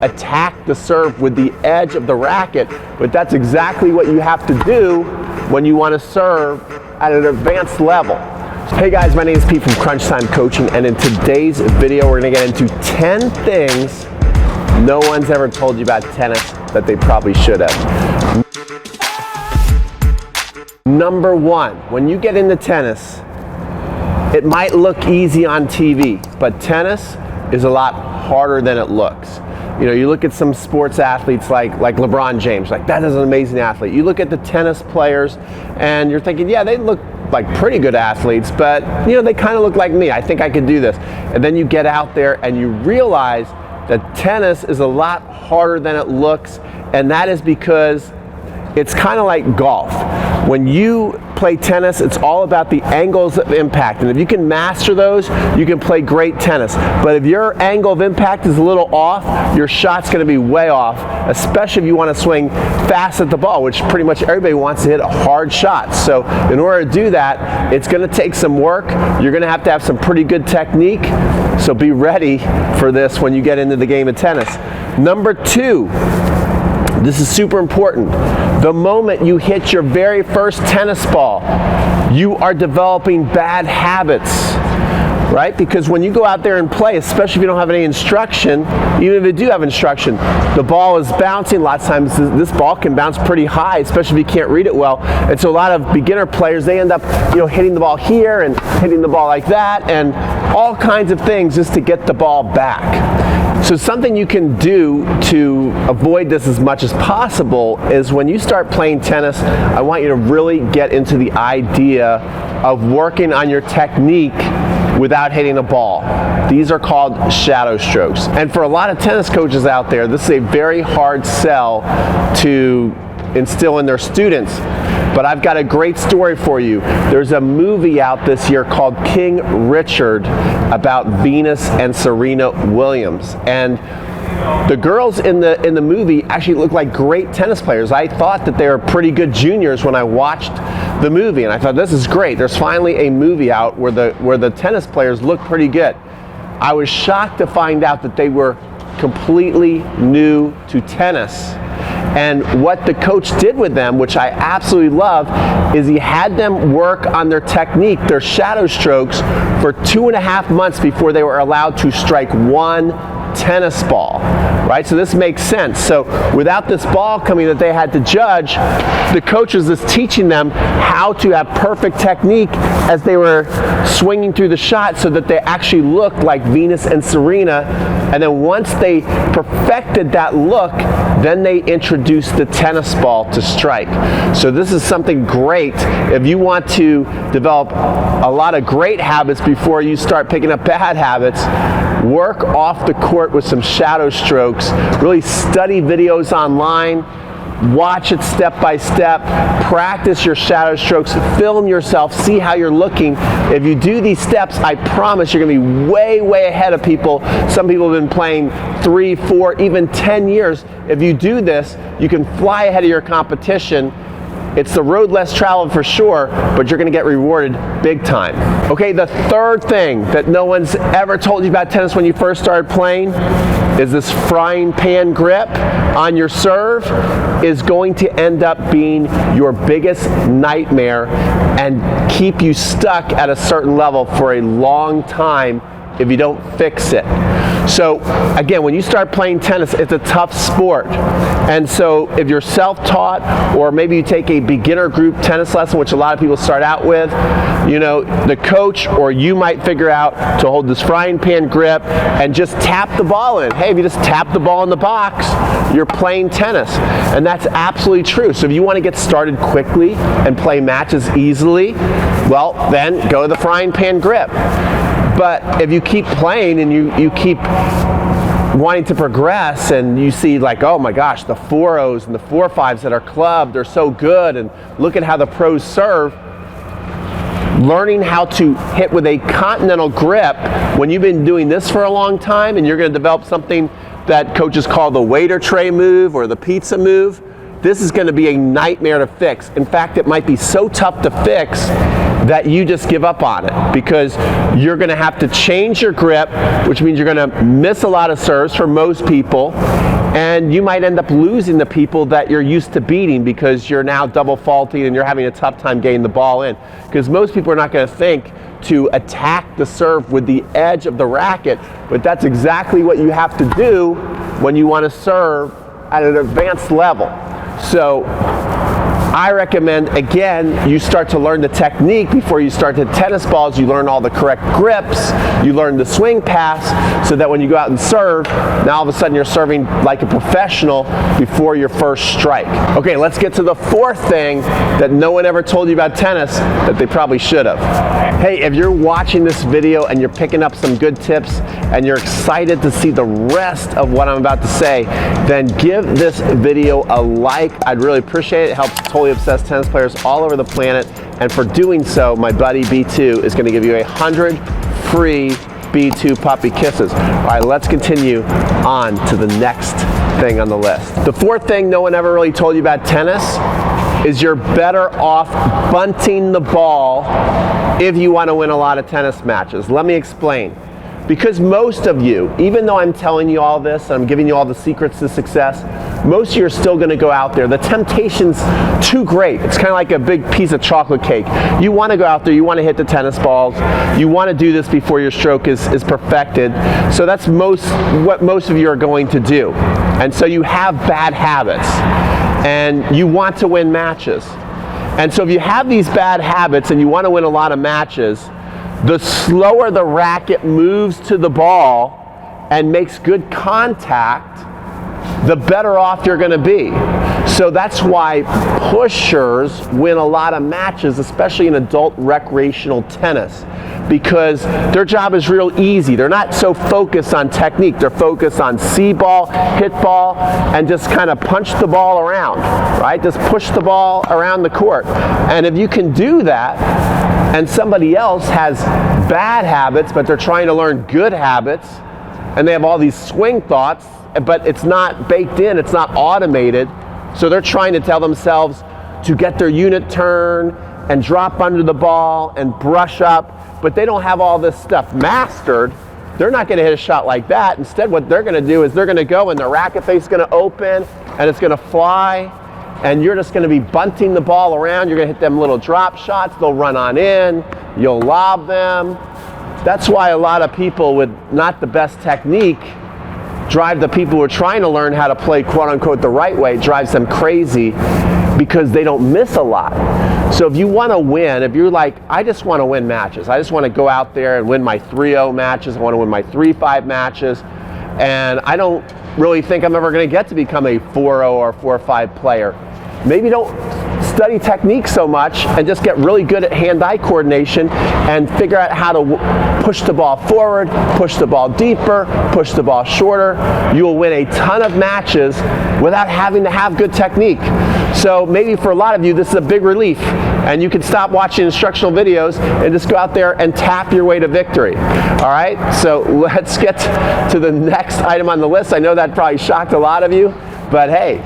attack the serve with the edge of the racket, but that's exactly what you have to do when you want to serve at an advanced level. Hey guys, my name is Pete from CRUNCHTIME Coaching, and in today's video we're going to get into 10 things no one's ever told you about tennis that they probably should have. Number one, when you get into tennis, it might look easy on TV, but tennis is a lot harder than it looks. You know, you look at some sports athletes like LeBron James, like that is an amazing athlete. You look at the tennis players and you're thinking, yeah, they look like pretty good athletes, but you know, they kind of look like me. I think I could do this. And then you get out there and you realize that tennis is a lot harder than it looks, and that is because it's kind of like golf. When you play tennis, it's all about the angles of impact, and if you can master those, you can play great tennis. But if your angle of impact is a little off, your shot's going to be way off, especially if you want to swing fast at the ball, which pretty much everybody wants to hit a hard shot. So in order to do that, it's going to take some work. You're going to have some pretty good technique, so be ready for this when you get into the game of tennis. Number two, this is super important. The moment you hit your very first tennis ball, you are developing bad habits, right? Because when you go out there and play, especially if you don't have any instruction, even if you do have instruction, the ball is bouncing. Lots of times this ball can bounce pretty high, especially if you can't read it well. And so a lot of beginner players, they end up, you know, hitting the ball here and hitting the ball like that and all kinds of things just to get the ball back. So something you can do to avoid this as much as possible is when you start playing tennis, I want you to really get into the idea of working on your technique without hitting a ball. These are called shadow strokes. And for a lot of tennis coaches out there, this is a very hard sell to instill in their students. But I've got a great story for you. There's a movie out this year called King Richard about Venus and Serena Williams. And the girls in the movie actually look like great tennis players. I thought that they were pretty good juniors when I watched the movie, and I thought, this is great. There's finally a movie out where the tennis players look pretty good. I was shocked to find out that they were completely new to tennis. And what the coach did with them, which I absolutely love, is he had them work on their technique, their shadow strokes, for 2.5 months before they were allowed to strike one tennis ball, right? So this makes sense. So without this ball coming that they had to judge, the coach was just teaching them how to have perfect technique as they were swinging through the shot so that they actually looked like Venus and Serena. And then once they perfected that look, then they introduced the tennis ball to strike. So this is something great if you want to develop a lot of great habits before you start picking up bad habits. Work off the court with some shadow strokes. Really study videos online. Watch it step by step. Practice your shadow strokes. Film yourself. See how you're looking. If you do these steps, I promise you're going to be way, way ahead of people. Some people have been playing 3, 4, even 10 years. If you do this, you can fly ahead of your competition. It's the road less traveled for sure, but you're going to get rewarded big time. Okay, the third thing that no one's ever told you about tennis when you first started playing is this frying pan grip on your serve is going to end up being your biggest nightmare and keep you stuck at a certain level for a long time if you don't fix it. So again, when you start playing tennis, it's a tough sport. And so if you're self-taught, or maybe you take a beginner group tennis lesson, which a lot of people start out with, you know, the coach or you might figure out to hold this frying pan grip and just tap the ball in. Hey, if you just tap the ball in the box, you're playing tennis. And that's absolutely true. So if you want to get started quickly and play matches easily, well, then go to the frying pan grip. But if you keep playing and you keep wanting to progress and you see like, oh my gosh, the 4-0s and the 4-5s that are clubbed, they're so good, and look at how the pros serve. Learning how to hit with a continental grip when you've been doing this for a long time and you're going to develop something that coaches call the waiter tray move or the pizza move, this is going to be a nightmare to fix. In fact, it might be so tough to fix that you just give up on it, because you're going to have to change your grip, which means you're going to miss a lot of serves for most people, and you might end up losing the people that you're used to beating because you're now double faulting and you're having a tough time getting the ball in. Because most people are not going to think to attack the serve with the edge of the racket, but that's exactly what you have to do when you want to serve at an advanced level. So I recommend, again, you start to learn the technique before you start to hit tennis balls. You learn all the correct grips, you learn the swing pass, so that when you go out and serve, now all of a sudden you're serving like a professional before your first strike. Okay, let's get to the fourth thing that no one ever told you about tennis that they probably should have. Hey, if you're watching this video and you're picking up some good tips and you're excited to see the rest of what I'm about to say, then give this video a like. I'd really appreciate it. It helps totally obsessed tennis players all over the planet, and for doing so, my buddy B2 is going to give you 100 free B2 puppy kisses. All right, let's continue on to the next thing on the list. The fourth thing no one ever really told you about tennis is you're better off bunting the ball if you want to win a lot of tennis matches. Let me explain. Because most of you, even though I'm telling you all this, I'm giving you all the secrets to success, most of you are still going to go out there. The temptation's too great. It's kind of like a big piece of chocolate cake. You want to go out there, you want to hit the tennis balls, you want to do this before your stroke is perfected. So that's what most of you are going to do. And so you have bad habits, and you want to win matches. And so if you have these bad habits and you want to win a lot of matches, the slower the racket moves to the ball and makes good contact, the better off you're going to be. So that's why pushers win a lot of matches, especially in adult recreational tennis, because their job is real easy. They're not so focused on technique. They're focused on see ball, hit ball, and just kind of punch the ball around, right? Just push the ball around the court. And if you can do that, and somebody else has bad habits, but they're trying to learn good habits, and they have all these swing thoughts, but it's not baked in, it's not automated, so they're trying to tell themselves to get their unit turn and drop under the ball and brush up, but they don't have all this stuff mastered. They're not going to hit a shot like that. Instead, what they're going to do is they're going to go and the racket face is going to open and it's going to fly, and you're just going to be bunting the ball around. You're going to hit them little drop shots. They'll run on in. You'll lob them. That's why a lot of people with not the best technique drive the people who are trying to learn how to play quote-unquote the right way, drives them crazy because they don't miss a lot. So if you want to win, if you're like, I just want to win matches. I just want to go out there and win my 3-0 matches. I want to win my 3-5 matches. And I don't really think I'm ever going to get to become a 4-0 or 4-5 player. Maybe don't study technique so much and just get really good at hand-eye coordination and figure out how to push the ball forward, push the ball deeper, push the ball shorter. You'll win a ton of matches without having to have good technique. So maybe for a lot of you, this is a big relief, and you can stop watching instructional videos and just go out there and tap your way to victory. All right, so let's get to the next item on the list. I know that probably shocked a lot of you, but hey,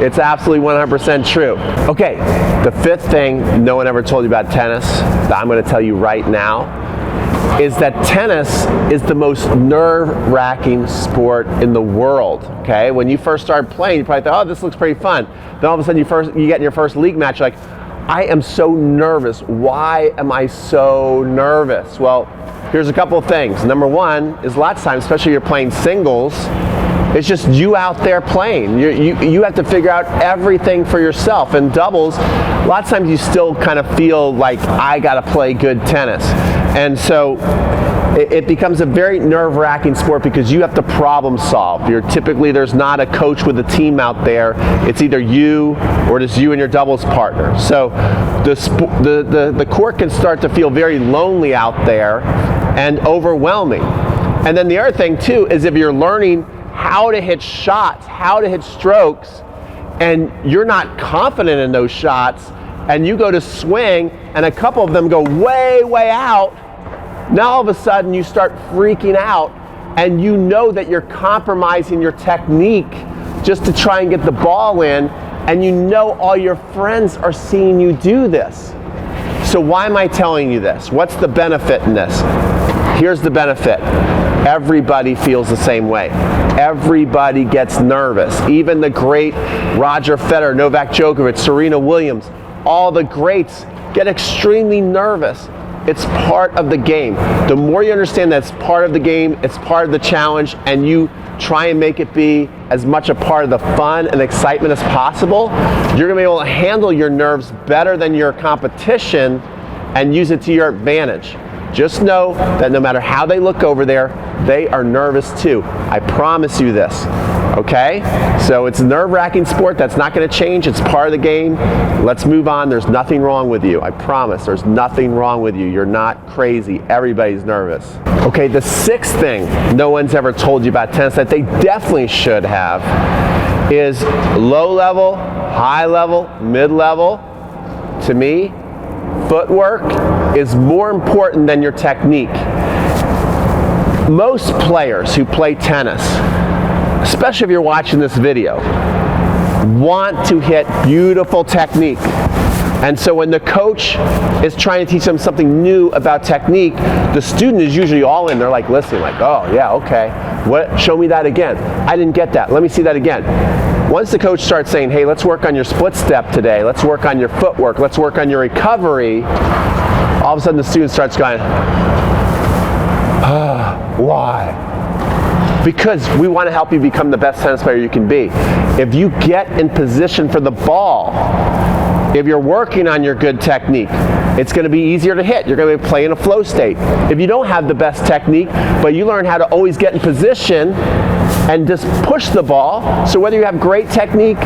it's absolutely 100% true. Okay, the fifth thing no one ever told you about tennis that I'm going to tell you right now is that tennis is the most nerve-wracking sport in the world. Okay, when you first start playing, you probably thought, oh, this looks pretty fun. Then all of a sudden you get in your first league match, you're like, I am so nervous. Why am I so nervous? Well, here's a couple of things. Number one is a lot of times, especially if you're playing singles, it's just you out there playing. You have to figure out everything for yourself. In doubles, a lot of times you still kind of feel like, I got to play good tennis. And so it becomes a very nerve-wracking sport because you have to problem solve. There's not a coach with a team out there. It's either you or just you and your doubles partner. So the court can start to feel very lonely out there and overwhelming. And then the other thing too is if you're learning how to hit shots, how to hit strokes, and you're not confident in those shots, and you go to swing and a couple of them go way, way out, now all of a sudden you start freaking out and you know that you're compromising your technique just to try and get the ball in, and you know all your friends are seeing you do this. So why am I telling you this? What's the benefit in this? Here's the benefit. Everybody feels the same way. Everybody gets nervous. Even the great Roger Federer, Novak Djokovic, Serena Williams, all the greats get extremely nervous. It's part of the game. The more you understand that it's part of the game, it's part of the challenge, and you try and make it be as much a part of the fun and excitement as possible, you're gonna be able to handle your nerves better than your competition and use it to your advantage. Just know that no matter how they look over there, they are nervous too. I promise you this, okay? So it's a nerve-wracking sport. That's not gonna change. It's part of the game. Let's move on. There's nothing wrong with you. I promise there's nothing wrong with you. You're not crazy. Everybody's nervous. Okay, the sixth thing no one's ever told you about tennis that they definitely should have is low level, high level, mid level. To me, footwork is more important than your technique. Most players who play tennis, especially if you're watching this video, want to hit beautiful technique. And so when the coach is trying to teach them something new about technique, the student is usually all in. They're like listening, like, oh yeah, okay. What? Show me that again. I didn't get that. Let me see that again. Once the coach starts saying, hey, let's work on your split step today, let's work on your footwork, let's work on your recovery, all of a sudden the student starts going, why? Because we want to help you become the best tennis player you can be. If you get in position for the ball, if you're working on your good technique, it's going to be easier to hit. You're going to play in a flow state. If you don't have the best technique, but you learn how to always get in position and just push the ball, so whether you have great technique,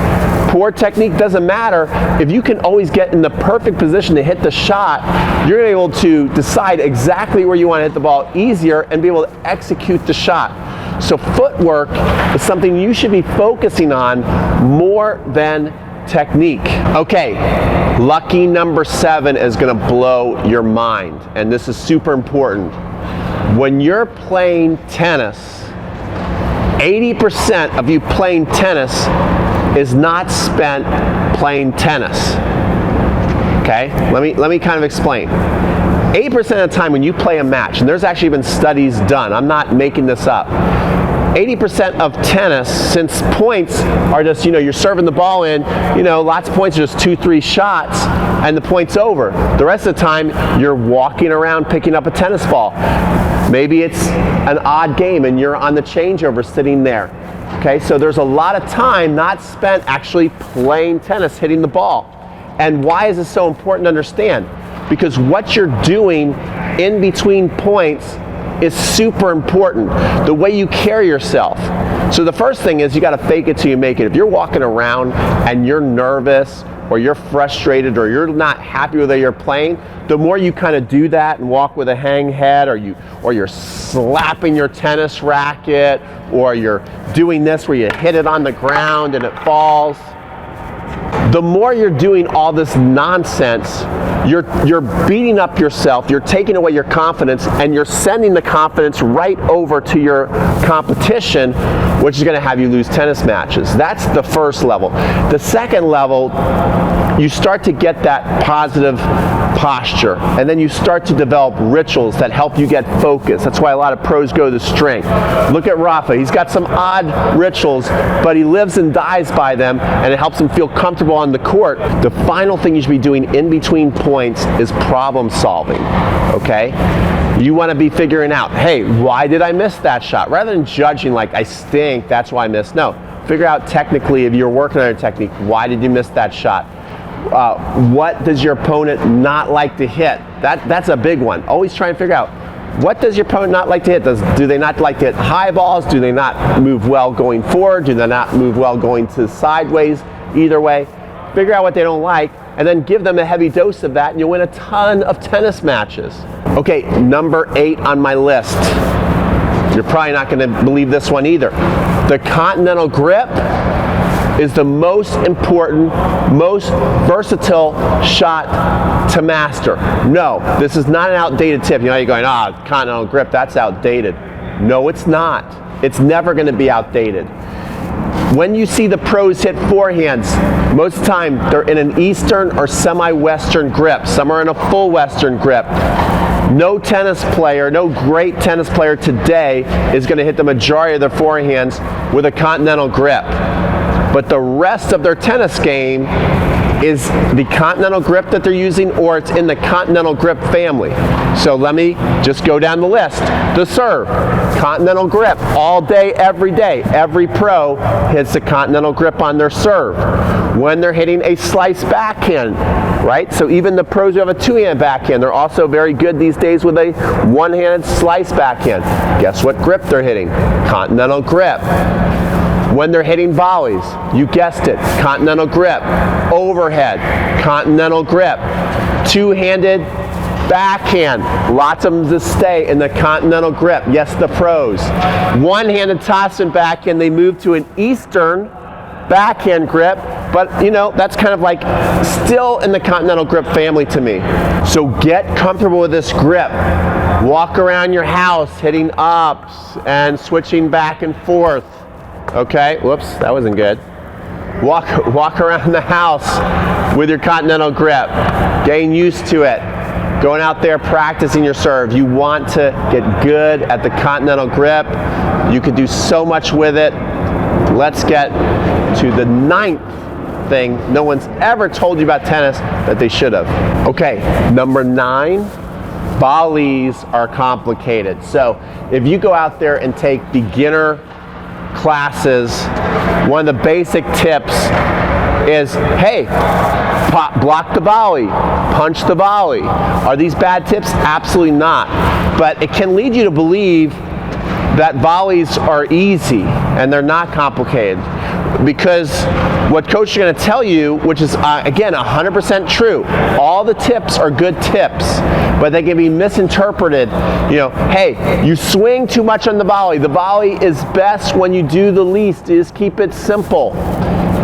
poor technique, doesn't matter. If you can always get in the perfect position to hit the shot, you're going to be able to decide exactly where you want to hit the ball easier and be able to execute the shot. So footwork is something you should be focusing on more than technique. Okay, lucky number 7 is going to blow your mind, and this is super important. When you're playing tennis, 80% of you playing tennis is not spent playing tennis. Okay, let me kind of explain. 80% of the time when you play a match, and there's actually been studies done, I'm not making this up, 80% of tennis, since points are just, you're serving the ball in, lots of points are just 2-3 shots and the point's over. The rest of the time you're walking around picking up a tennis ball. Maybe it's an odd game and you're on the changeover sitting there. Okay, so there's a lot of time not spent actually playing tennis, hitting the ball. And why is this so important to understand? Because what you're doing in between points is super important. The way you carry yourself. So the first thing is you got to fake it till you make it. If you're walking around and you're nervous or you're frustrated or you're not happy with the way you're playing, the more you kind of do that and walk with a hang head, or you're slapping your tennis racket, or you're doing this where you hit it on the ground and it falls, the more you're doing all this nonsense, you're beating up yourself, you're taking away your confidence, and you're sending the confidence right over to your competition, which is going to have you lose tennis matches. That's the first level. The second level, you start to get that positive posture, and then you start to develop rituals that help you get focused. That's why a lot of pros go to strength. Look at Rafa. He's got some odd rituals, but he lives and dies by them, and it helps him feel comfortable on the court. The final thing you should be doing in between points is problem solving, okay? You want to be figuring out, hey, why did I miss that shot? Rather than judging like, I stink, that's why I missed. No, figure out technically, if you're working on your technique, why did you miss that shot? What does your opponent not like to hit? That's a big one. Always try and figure out, what does your opponent not like to hit? Do they not like to hit high balls? Do they not move well going forward? Do they not move well going to sideways? Either way, figure out what they don't like, and then give them a heavy dose of that, and you'll win a ton of tennis matches. Okay, number 8 on my list. You're probably not going to believe this one either. The continental grip is the most important, most versatile shot to master. No, this is not an outdated tip. You're going, continental grip, that's outdated. No, it's not. It's never going to be outdated. When you see the pros hit forehands, most of the time they're in an Eastern or semi-Western grip. Some are in a full Western grip. No tennis player, no great tennis player today is going to hit the majority of their forehands with a continental grip. But the rest of their tennis game is the continental grip that they're using, or it's in the continental grip family. So let me just go down the list. The serve, continental grip, all day, every day. Every pro hits the continental grip on their serve. When they're hitting a slice backhand, right? So even the pros who have a two-hand backhand, they're also very good these days with a one-handed slice backhand. Guess what grip they're hitting? Continental grip. When they're hitting volleys, you guessed it, continental grip. Overhead, continental grip. Two-handed backhand, lots of them just stay in the continental grip. Yes, the pros. One-handed toss and backhand, they move to an Eastern backhand grip, but you know, that's kind of like still in the continental grip family to me. So get comfortable with this grip. Walk around your house hitting ups and switching back and forth. Okay, whoops, that wasn't good. Walk around the house with your continental grip, getting used to it, going out there practicing your serve. You want to get good at the continental grip. You can do so much with it. Let's get to the 9th thing no one's ever told you about tennis that they should have. Okay, number 9, volleys are complicated. So if you go out there and take beginner classes, one of the basic tips is, hey, block the volley, punch the volley. Are these bad tips? Absolutely not. But it can lead you to believe that volleys are easy and they're not complicated, because what coach is going to tell you, which is again 100% true, all the tips are good tips, but they can be misinterpreted. You know, hey, you swing too much on the volley. The volley is best when you do the least. Just keep it simple.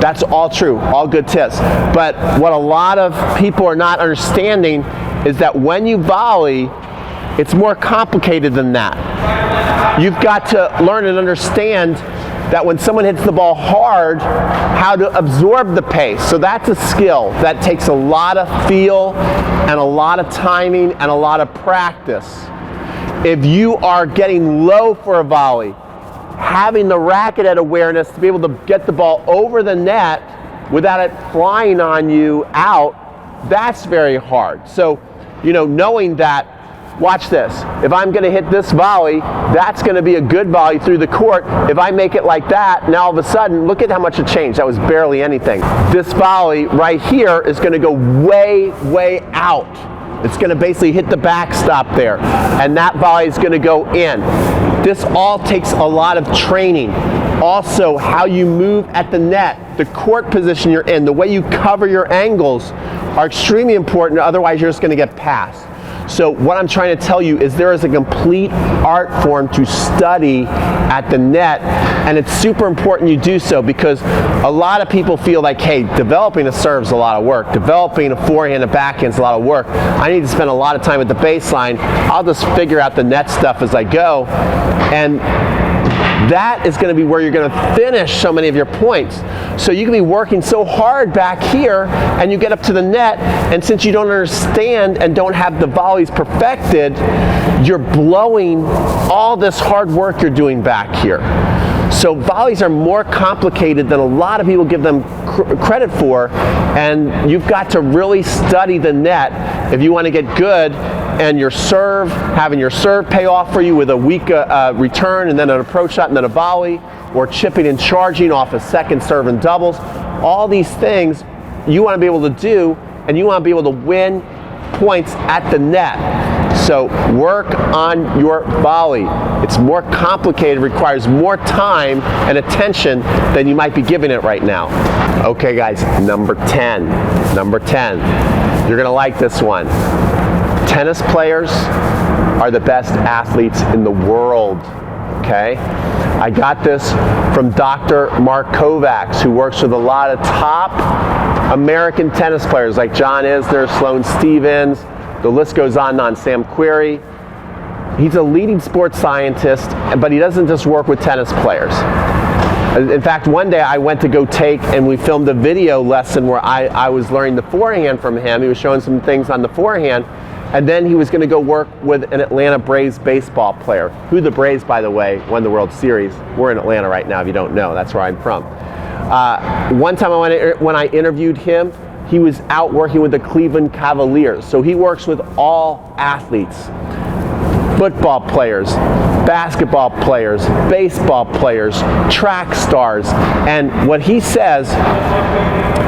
That's all true, all good tips. But what a lot of people are not understanding is that when you volley, it's more complicated than that. You've got to learn and understand that when someone hits the ball hard, how to absorb the pace. So that's a skill that takes a lot of feel and a lot of timing and a lot of practice. If you are getting low for a volley, having the racket head awareness to be able to get the ball over the net without it flying on you out, that's very hard. So, you know, knowing that, watch this. If I'm going to hit this volley, that's going to be a good volley through the court. If I make it like that, now all of a sudden, look at how much it changed. That was barely anything. This volley right here is going to go way, way out. It's going to basically hit the backstop there, and that volley is going to go in. This all takes a lot of training. Also, how you move at the net, the court position you're in, the way you cover your angles are extremely important, otherwise you're just going to get passed. So what I'm trying to tell you is there is a complete art form to study at the net, and it's super important you do so, because a lot of people feel like, hey, developing a serve is a lot of work, developing a forehand and backhand is a lot of work, I need to spend a lot of time at the baseline, I'll just figure out the net stuff as I go, and that is going to be where you're going to finish so many of your points. So you can be working so hard back here and you get up to the net, and since you don't understand and don't have the volleys perfected, you're blowing all this hard work you're doing back here. So volleys are more complicated than a lot of people give them credit for, and you've got to really study the net if you want to get good. And your serve, having your serve pay off for you with a weak return and then an approach shot and then a volley, or chipping and charging off a second serve and doubles. All these things you want to be able to do, and you want to be able to win points at the net. So work on your volley. It's more complicated, requires more time and attention than you might be giving it right now. Okay guys, number 10. Number 10. You're going to like this one. Tennis players are the best athletes in the world, okay? I got this from Dr. Mark Kovacs, who works with a lot of top American tennis players like John Isner, Sloane Stephens, the list goes on and on, Sam Querrey. He's a leading sports scientist, but he doesn't just work with tennis players. In fact, one day I went to go take, and we filmed a video lesson where I was learning the forehand from him. He was showing some things on the forehand, and then he was going to go work with an Atlanta Braves baseball player, who the Braves, by the way, won the World Series. We're in Atlanta right now, if you don't know. That's where I'm from. One time when I interviewed him, he was out working with the Cleveland Cavaliers. So he works with all athletes. Football players, basketball players, baseball players, track stars. And what he says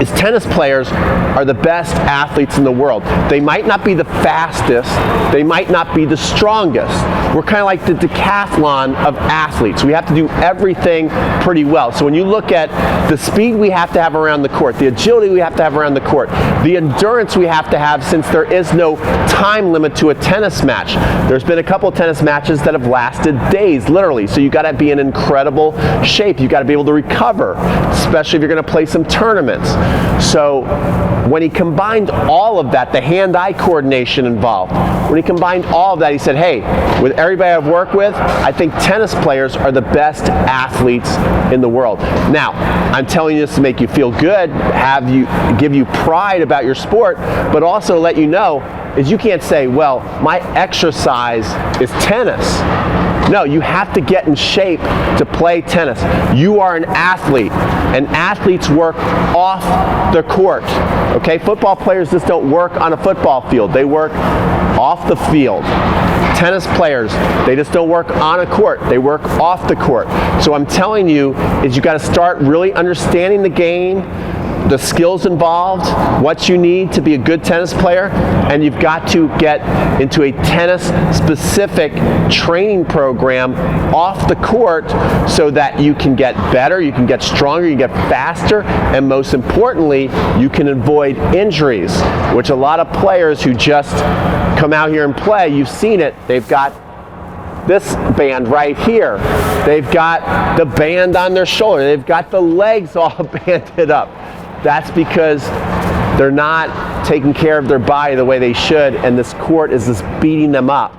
is tennis players are the best athletes in the world. They might not be the fastest, they might not be the strongest. We're kind of like the decathlon of athletes. We have to do everything pretty well. So when you look at the speed we have to have around the court, the agility we have to have around the court, the endurance we have to have, since there is no time limit to a tennis match. There's been a couple tennis matches that have lasted days, literally. So you got to be in incredible shape. You got to be able to recover, especially if you're going to play some tournaments. So when he combined all of that, the hand-eye coordination involved, when he combined all of that, he said, hey, with everybody I've worked with, I think tennis players are the best athletes in the world. Now, I'm telling you this to make you feel good, give you pride about your sport, but also let you know is you can't say, well, my exercise is tennis. No, you have to get in shape to play tennis. You are an athlete, and athletes work off the court. Okay, football players just don't work on a football field. They work off the field. Tennis players, they just don't work on a court. They work off the court. So I'm telling you is you got to start really understanding the game, the skills involved, what you need to be a good tennis player, and you've got to get into a tennis-specific training program off the court so that you can get better, you can get stronger, you can get faster, and most importantly, you can avoid injuries, which a lot of players who just come out here and play, you've seen it, they've got this band right here. They've got the band on their shoulder. They've got the legs all banded up. That's because they're not taking care of their body the way they should, and this court is just beating them up.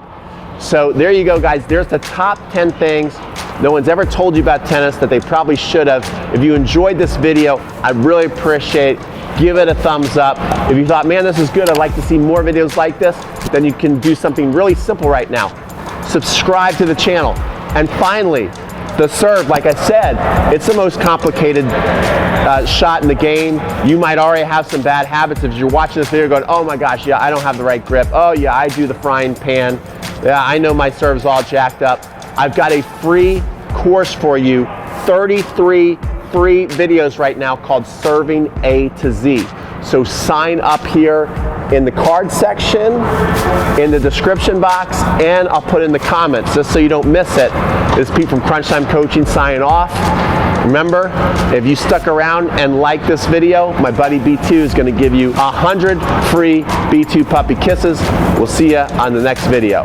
So there you go, guys. There's the top 10 things no one's ever told you about tennis that they probably should have. If you enjoyed this video, I really appreciate it. Give it a thumbs up. If you thought, man, this is good, I'd like to see more videos like this, then you can do something really simple right now. Subscribe to the channel. And finally, the serve, like I said, it's the most complicated shot in the game. You might already have some bad habits if you're watching this video going, oh my gosh, yeah, I don't have the right grip. Oh yeah, I do the frying pan. Yeah, I know my serve's all jacked up. I've got a free course for you, 33 free videos right now called Serving A to Z. So sign up here in the card section, in the description box, and I'll put in the comments just so you don't miss it. This is Pete from CRUNCHTIME Coaching signing off. Remember, if you stuck around and liked this video, my buddy B2 is going to give you 100 free B2 puppy kisses. We'll see you on the next video.